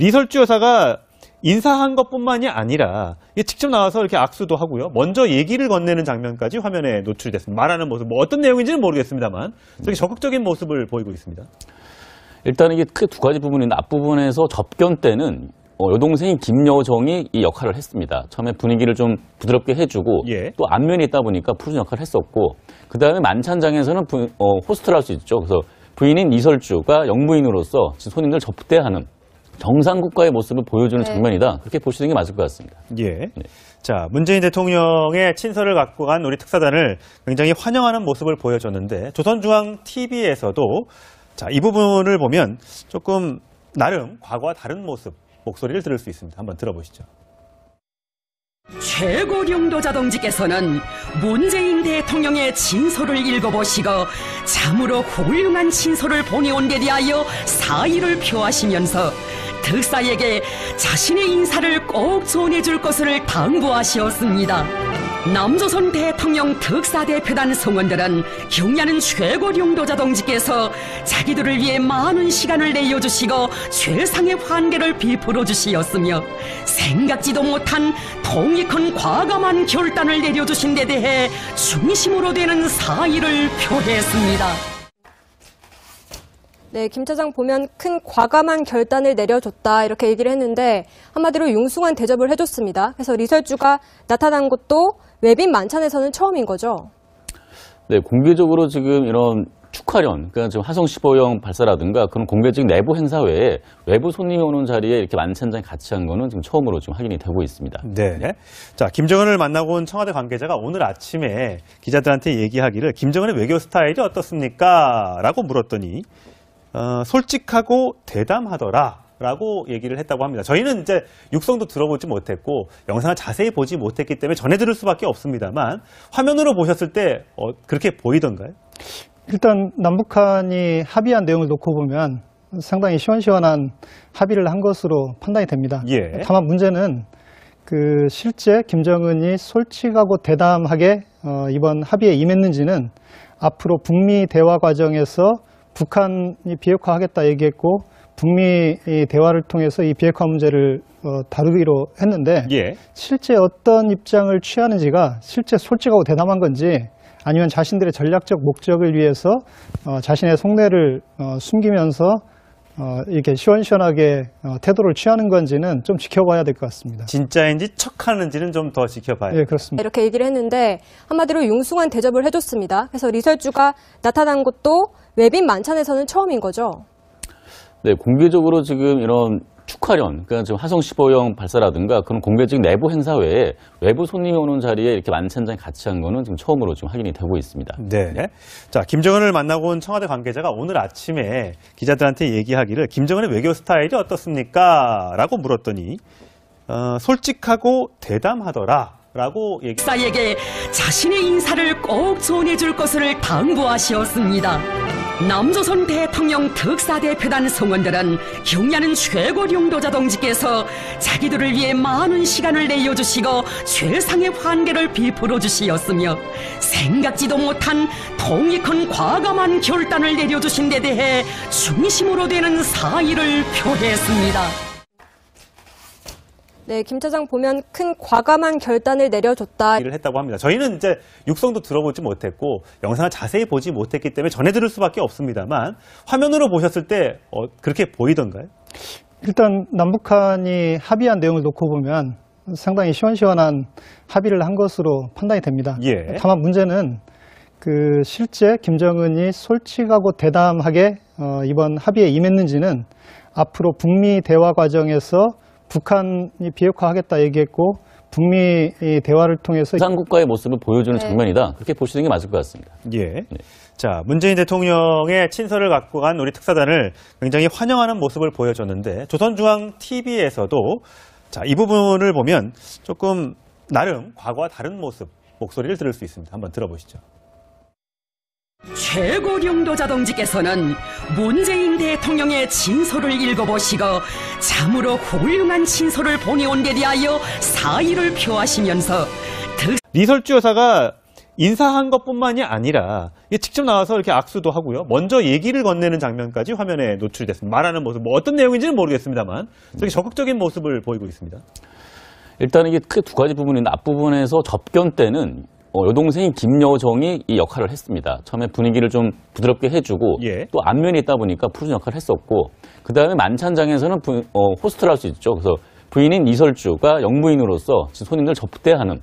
리설주 여사가 인사한 것뿐만이 아니라 직접 나와서 이렇게 악수도 하고요. 먼저 얘기를 건네는 장면까지 화면에 노출이 됐습니다. 말하는 모습, 뭐 어떤 내용인지는 모르겠습니다만 되게 적극적인 모습을 보이고 있습니다. 일단 이게 크게 두 가지 부분인데 앞부분에서 접견 때는 여동생인 김여정이 이 역할을 했습니다. 처음에 분위기를 좀 부드럽게 해주고 또 안면이 있다 보니까 푸른 역할을 했었고 그 다음에 만찬장에서는 호스트를 할 수 있죠. 그래서 부인인 이설주가 영부인으로서 손님들 접대하는 정상국가의 모습을 보여주는 장면이다. 그렇게 보시는 게 맞을 것 같습니다. 자, 문재인 대통령의 친서를 갖고 간 우리 특사단을 굉장히 환영하는 모습을 보여줬는데 조선중앙TV에서도 자, 이 부분을 보면 조금 나름 과거와 다른 모습, 목소리를 들을 수 있습니다. 한번 들어보시죠. 최고령도 자동직께서는 문재인 대통령의 친서를 읽어보시고 참으로 훌륭한 친서를 보내온 데 대하여 사의를 표하시면서 특사에게 자신의 인사를 꼭 전해줄 것을 당부하시었습니다. 남조선 대통령 특사대표단 성원들은 경야는 최고령도 자동직께서 자기들을 위해 많은 시간을 내어주시고 최상의 환대를 베풀어 주시었으며 생각지도 못한 통익한 과감한 결단을 내려주신 데 대해 중심으로 되는 사의를 표했습니다. 네, 김 차장 보면 큰 과감한 결단을 내려줬다 이렇게 얘기를 했는데 한마디로 융숭한 대접을 해줬습니다. 그래서 리설주가 나타난 것도 외빈 만찬에서는 처음인 거죠. 네, 공개적으로 지금 이런 축하련, 그러니까 지금 화성 15형 발사라든가 그런 공개적인 내부 행사 외에 외부 손님이 오는 자리에 이렇게 만찬장에 같이 한 거는 지금 처음으로 지금 확인이 되고 있습니다. 네. 자, 김정은을 만나고 온 청와대 관계자가 오늘 아침에 기자들한테 얘기하기를 김정은의 외교 스타일이 어떻습니까? 라고 물었더니 솔직하고 대담하더라 라고 얘기를 했다고 합니다. 저희는 이제 육성도 들어보지 못했고 영상을 자세히 보지 못했기 때문에 전해 들을 수밖에 없습니다만 화면으로 보셨을 때 그렇게 보이던가요? 일단 남북한이 합의한 내용을 놓고 보면 상당히 시원시원한 합의를 한 것으로 판단이 됩니다. 다만 문제는 실제 김정은이 솔직하고 대담하게 이번 합의에 임했는지는 앞으로 북미 대화 과정에서 북한이 비핵화하겠다 얘기했고 북미 대화를 통해서 이 비핵화 문제를 다루기로 했는데 실제 어떤 입장을 취하는지가 실제 솔직하고 대담한 건지 아니면 자신들의 전략적 목적을 위해서 자신의 속내를 숨기면서 이렇게 시원시원하게 태도를 취하는 건지는 좀 지켜봐야 될 것 같습니다. 진짜인지 척하는지는 좀 더 지켜봐야 네, 그렇습니다. 이렇게 얘기를 했는데 한마디로 융숭한 대접을 해줬습니다. 그래서 리설주가 나타난 것도 외빈 만찬에서는 처음인 거죠. 네, 공개적으로 지금 이런 축하련, 그러니까 지금 화성 15형 발사라든가 그런 공개적인 내부 행사 외에 외부 손님이 오는 자리에 이렇게 만찬장에 같이 한 거는 지금 처음으로 지금 확인이 되고 있습니다. 네. 자, 김정은을 만나고 온 청와대 관계자가 오늘 아침에 기자들한테 얘기하기를 김정은의 외교 스타일이 어떻습니까? 라고 물었더니 솔직하고 대담하더라. 라고 특사에게 자신의 인사를 꼭 전해줄 것을 당부하시었습니다. 남조선 대통령 특사대표단 성원들은 경야는 최고령도 자동직께서 자기들을 위해 많은 시간을 내어주시고 최상의 환대를 베풀어 주시었으며 생각지도 못한 통익한 과감한 결단을 내려주신 데 대해 중심으로 되는 사의를 표했습니다. 네, 김 차장 보면 큰 과감한 결단을 내려줬다. 했다고 합니다. 저희는 이제 육성도 들어보지 못했고 영상을 자세히 보지 못했기 때문에 전해 들을 수밖에 없습니다만 화면으로 보셨을 때 그렇게 보이던가요? 일단 남북한이 합의한 내용을 놓고 보면 상당히 시원시원한 합의를 한 것으로 판단이 됩니다. 다만 문제는 실제 김정은이 솔직하고 대담하게 이번 합의에 임했는지는 앞으로 북미 대화 과정에서 북한이 비핵화하겠다 얘기했고 북미 대화를 통해서 정상국가의 모습을 보여주는 장면이다. 그렇게 보시는 게 맞을 것 같습니다. 자, 문재인 대통령의 친서를 갖고 간 우리 특사단을 굉장히 환영하는 모습을 보여줬는데 조선중앙TV에서도 자, 이 부분을 보면 조금 나름 과거와 다른 모습, 목소리를 들을 수 있습니다. 한번 들어보시죠. 최고령도 자동직께서는 문재인 대통령의 친서를 읽어보시고 참으로 훌륭한 친서를 보내온 데 대하여 사의를 표하시면서 리설주 여사가 인사한 것뿐만이 아니라 직접 나와서 이렇게 악수도 하고요. 먼저 얘기를 건네는 장면까지 화면에 노출이 됐습니다. 말하는 모습, 뭐 어떤 내용인지는 모르겠습니다만 되게 적극적인 모습을 보이고 있습니다. 일단 이게 크게 두 가지 부분인데 앞부분에서 접견 때는 여동생인 김여정이 이 역할을 했습니다. 처음에 분위기를 좀 부드럽게 해주고 또 안면이 있다 보니까 풀어준 역할을 했었고 그 다음에 만찬장에서는 호스트를 할 수 있죠. 그래서 부인인 이설주가 영부인으로서 손님들 접대하는